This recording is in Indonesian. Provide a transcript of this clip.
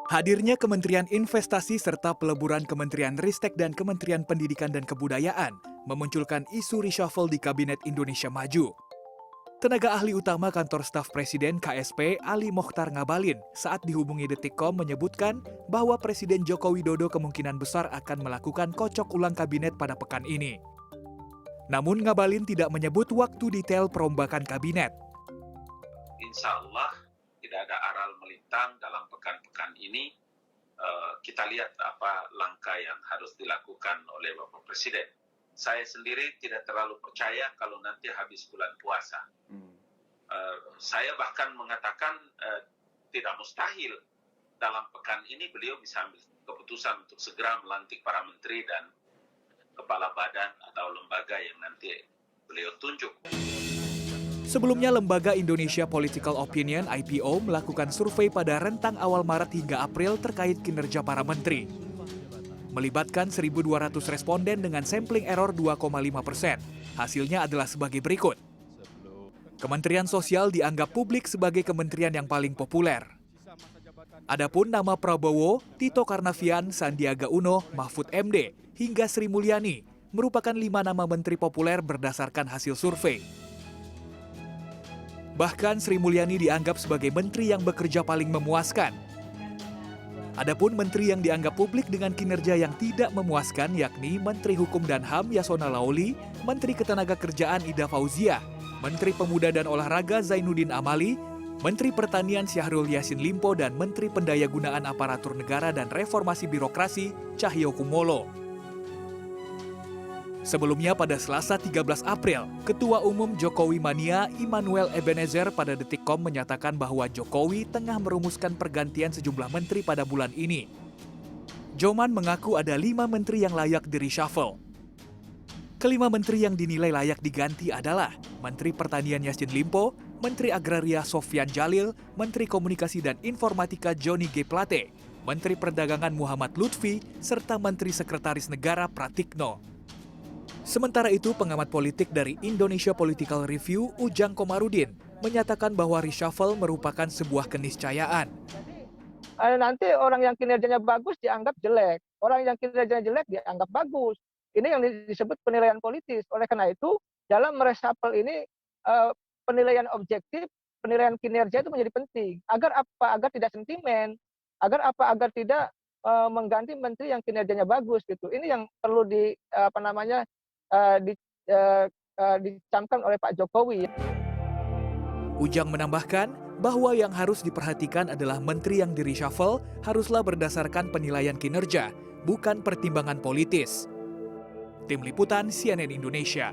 Hadirnya Kementerian Investasi serta peleburan Kementerian Ristek dan Kementerian Pendidikan dan Kebudayaan memunculkan isu reshuffle di Kabinet Indonesia Maju. Tenaga ahli utama kantor staf Presiden KSP Ali Mokhtar Ngabalin saat dihubungi Detikcom menyebutkan bahwa Presiden Joko Widodo kemungkinan besar akan melakukan kocok ulang kabinet pada pekan ini. Namun Ngabalin tidak menyebut waktu detail perombakan kabinet. Insya Allah tidak ada aral melintang dalam pekan-pekan ini. Kita lihat apa langkah yang harus dilakukan oleh Bapak Presiden. Saya sendiri tidak terlalu percaya kalau nanti habis bulan puasa. Saya bahkan mengatakan tidak mustahil dalam pekan ini beliau bisa ambil keputusan untuk segera melantik para menteri dan kepala badan atau lembaga yang nanti beliau tunjuk. Sebelumnya, Lembaga Indonesia Political Opinion (IPO) melakukan survei pada rentang awal Maret hingga April terkait kinerja para menteri. Melibatkan 1.200 responden dengan sampling error 2,5%. Hasilnya adalah sebagai berikut. Kementerian Sosial dianggap publik sebagai kementerian yang paling populer. Adapun nama Prabowo, Tito Karnavian, Sandiaga Uno, Mahfud MD, hingga Sri Mulyani merupakan 5 nama menteri populer berdasarkan hasil survei. Bahkan Sri Mulyani dianggap sebagai menteri yang bekerja paling memuaskan. Adapun menteri yang dianggap publik dengan kinerja yang tidak memuaskan yakni Menteri Hukum dan HAM Yasona Laoly, Menteri Ketenagakerjaan Ida Fauziah, Menteri Pemuda dan Olahraga Zainuddin Amali, Menteri Pertanian Syahrul Yassin Limpo, dan Menteri Pendayagunaan Aparatur Negara dan Reformasi Birokrasi Cahyokumolo. Sebelumnya pada Selasa 13 April, Ketua Umum Jokowi Mania Immanuel Ebenezer pada Detikcom menyatakan bahwa Jokowi tengah merumuskan pergantian sejumlah menteri pada bulan ini. Joman mengaku ada 5 menteri yang layak di-reshuffle. Kelima menteri yang dinilai layak diganti adalah Menteri Pertanian Yassin Limpo, Menteri Agraria Sofyan Jalil, Menteri Komunikasi dan Informatika Johnny G. Plate, Menteri Perdagangan Muhammad Lutfi, serta Menteri Sekretaris Negara Pratikno. Sementara itu, pengamat politik dari Indonesia Political Review, Ujang Komarudin, menyatakan bahwa reshuffle merupakan sebuah keniscayaan. Nanti orang yang kinerjanya bagus dianggap jelek, orang yang kinerjanya jelek dianggap bagus. Ini yang disebut penilaian politis. Oleh karena itu, dalam reshuffle ini penilaian objektif, penilaian kinerja itu menjadi penting. Agar apa? Agar tidak sentimen. Agar apa? Agar tidak mengganti menteri yang kinerjanya bagus gitu. Ini yang perlu dicamkan oleh Pak Jokowi. Ujang menambahkan bahwa yang harus diperhatikan adalah menteri yang di-reshuffle haruslah berdasarkan penilaian kinerja, bukan pertimbangan politis. Tim Liputan CNN Indonesia.